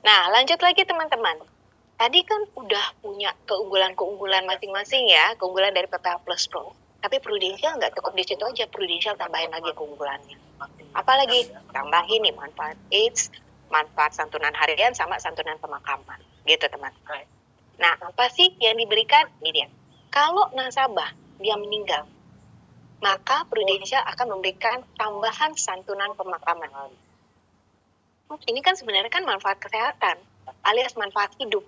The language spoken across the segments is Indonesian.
Nah, lanjut lagi teman-teman. Tadi kan udah punya keunggulan-keunggulan masing-masing ya, keunggulan dari PPH Plus Pro. Tapi Prudential nggak cukup di situ aja, Prudential tambahin lagi keunggulannya. Apalagi tambahin nih manfaat AIDS, manfaat santunan harian sama santunan pemakaman, gitu teman-teman. Nah, apa sih yang diberikan? Ini dia. Kalau nasabah dia meninggal, maka Prudential akan memberikan tambahan santunan pemakaman. Ini kan sebenarnya kan manfaat kesehatan, alias manfaat hidup,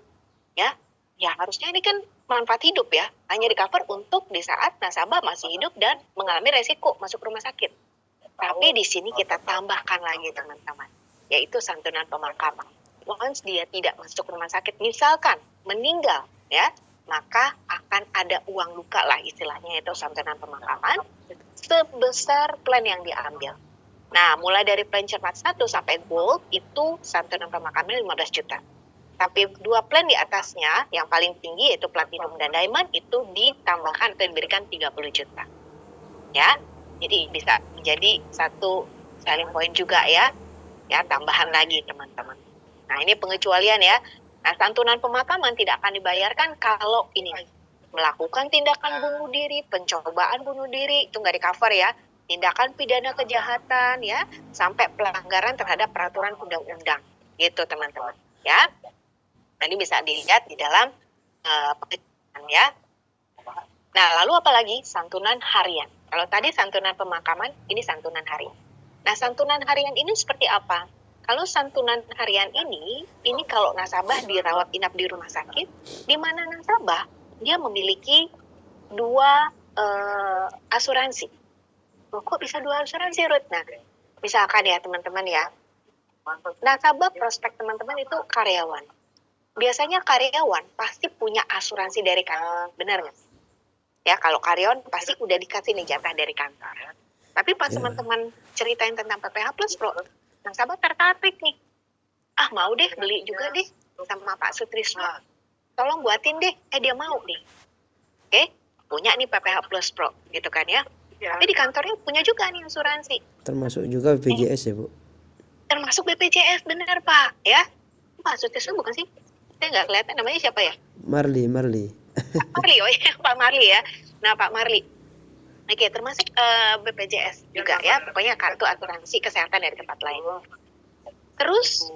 ya. Ya harusnya ini kan manfaat hidup ya, hanya di-cover untuk di saat nasabah masih hidup dan mengalami resiko masuk rumah sakit. Tapi di sini kita tambahkan lagi teman-teman, yaitu santunan pemakaman. Once dia tidak masuk rumah sakit, misalkan meninggal, ya, maka akan ada uang luka lah istilahnya, itu santunan pemakaman sebesar plan yang diambil. Nah, mulai dari plan cermat 1 sampai gold itu santunan pemakaman 15 juta. Tapi 2 plan di atasnya, yang paling tinggi yaitu platinum dan diamond, itu ditambahkan atau diberikan 30 juta. Ya, jadi bisa menjadi satu selling point juga ya. Ya, tambahan lagi teman-teman. Nah, ini pengecualian ya. Nah, santunan pemakaman tidak akan dibayarkan kalau ini melakukan tindakan bunuh diri, pencobaan bunuh diri, itu nggak di-cover ya. Tindakan pidana kejahatan ya, sampai pelanggaran terhadap peraturan undang-undang. Gitu teman-teman ya. Nanti bisa dilihat di dalam pengecualian ya. Nah, lalu apalagi santunan harian. Kalau tadi santunan pemakaman, ini santunan harian. Nah, santunan harian ini seperti apa? Kalau santunan harian ini kalau nasabah dirawat inap di rumah sakit, di mana nasabah dia memiliki 2 asuransi. Oh, kok bisa 2 asuransi, Ruth? Nah, misalkan ya teman-teman ya, nasabah prospek teman-teman itu karyawan. Biasanya karyawan pasti punya asuransi dari kantor, benar nggak? Ya, kalau karyawan pasti udah dikasih nih jatah dari kantor. Tapi pas teman-teman ceritain tentang PPH Plus Pro, nasabah tertarik nih. Ah, mau deh, beli juga deh sama Pak Sutrisno. Tolong buatin deh. Dia mau nih. Oke, punya nih PPH Plus Pro, gitu kan ya. Tapi di kantornya punya juga nih asuransi. Termasuk juga BPJS ya, Bu? Termasuk BPJS, benar Pak. Ya, Pak Sutrisno bukan sih? Saya nggak kelihatan namanya siapa ya? Marli. Pak Marli, oh ya, Pak Marli ya. Nah, Pak Marli. Oke, termasuk BPJS juga ya. Pokoknya kartu asuransi kesehatan dari tempat lain. Terus,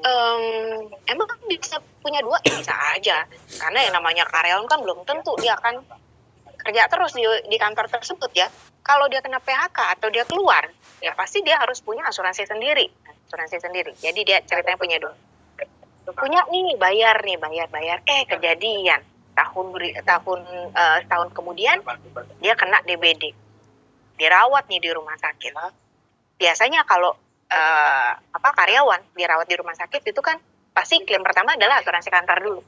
emang bisa punya 2? Ya bisa aja. Karena yang namanya karyawan kan belum tentu dia akan kerja terus di kantor tersebut ya. Kalau dia kena PHK atau dia keluar, ya pasti dia harus punya asuransi sendiri. Jadi dia ceritanya punya 2. Punya nih, bayar. Kejadian tahun kemudian dia kena DBD. Dirawat nih di rumah sakit. Biasanya kalau karyawan dirawat di rumah sakit itu kan pasti klaim pertama adalah asuransi kantor dulu.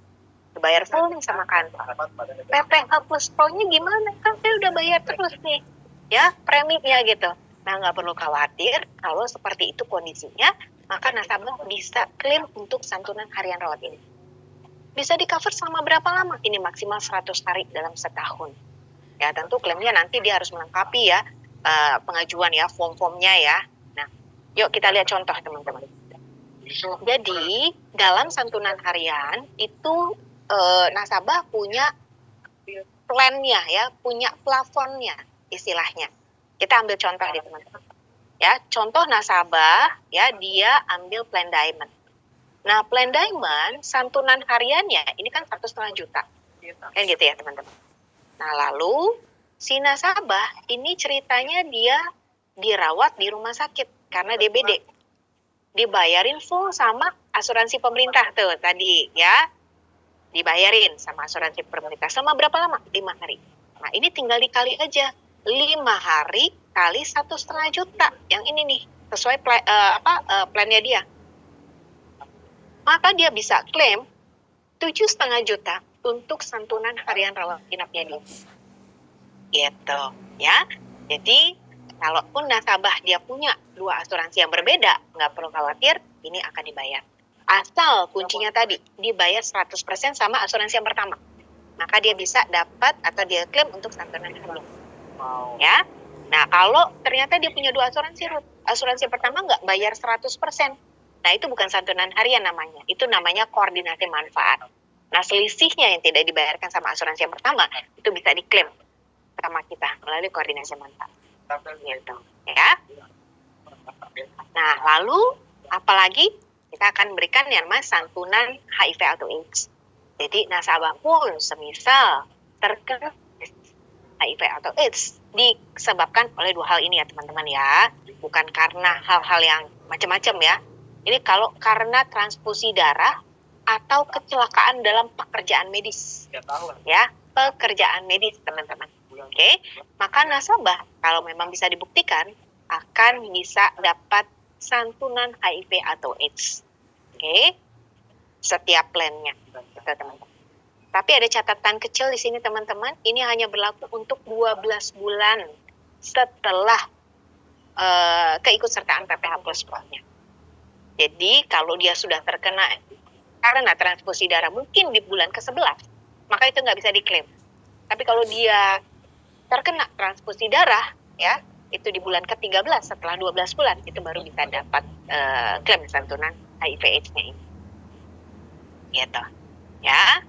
Bayar full nih sama kantor. PPH Plus Pro-nya gimana? Kan saya udah bayar terus nih. Ya, preminya gitu. Nah, nggak perlu khawatir kalau seperti itu kondisinya, maka nasabah bisa klaim untuk santunan harian rawat ini. Bisa di-cover selama berapa lama? Ini maksimal 100 hari dalam setahun. Ya, tentu klaimnya nanti dia harus melengkapi ya pengajuan ya, form-formnya ya. Nah, yuk kita lihat contoh teman-teman. Jadi, dalam santunan harian itu nasabah punya plannya ya, punya plafonnya istilahnya. Kita ambil contoh deh teman-teman. Ya, contoh nasabah ya, dia ambil plan diamond. Nah, plan diamond santunan hariannya ini kan 1,5 juta. Kan gitu ya teman-teman. Nah, lalu si nasabah ini ceritanya dia dirawat di rumah sakit karena DBD. Dibayarin full sama asuransi pemerintah tuh tadi ya. Dibayarin sama asuransi pemerintah. Selama berapa lama? 5 hari. Nah, ini tinggal dikali aja. 5 hari kali 1,5 juta. Yang ini nih, sesuai plannya dia. Maka dia bisa klaim 7,5 juta untuk santunan harian rawat inapnya dia. Gitu, ya. Jadi, kalaupun nasabah dia punya 2 asuransi yang berbeda, nggak perlu khawatir, ini akan dibayar. Asal kuncinya tadi, dibayar 100% sama asuransi yang pertama. Maka dia bisa dapat atau dia klaim untuk santunan harian. Ya. Nah, kalau ternyata dia punya 2 asuransi, asuransi pertama nggak bayar 100%. Nah, itu bukan santunan harian namanya. Itu namanya koordinasi manfaat. Nah, selisihnya yang tidak dibayarkan sama asuransi yang pertama, itu bisa diklaim sama kita melalui koordinasi manfaat. Gitu. Ya. Nah, lalu apalagi kita akan berikan yang namanya santunan HIV atau AIDS. Jadi, nasabah pun semisal terkena HIV atau AIDS disebabkan oleh dua hal ini ya teman-teman ya. Bukan karena hal-hal yang macam-macam ya. Ini kalau karena transfusi darah atau kecelakaan dalam pekerjaan medis. Ya, pekerjaan medis teman-teman. Oke, maka nasabah kalau memang bisa dibuktikan akan bisa dapat santunan HIV atau AIDS. Oke, setiap plannya, teman-teman. Tapi ada catatan kecil di sini teman-teman. Ini hanya berlaku untuk 12 bulan setelah keikutsertaan PPH Plus Pro-nya. Jadi kalau dia sudah terkena karena transfusi darah mungkin di bulan ke-11, maka itu nggak bisa diklaim. Tapi kalau dia terkena transfusi darah, ya itu di bulan ke-13 setelah 12 bulan, itu baru bisa dapat klaim santunan HIV AIDS-nya ini. Gitu. Ya.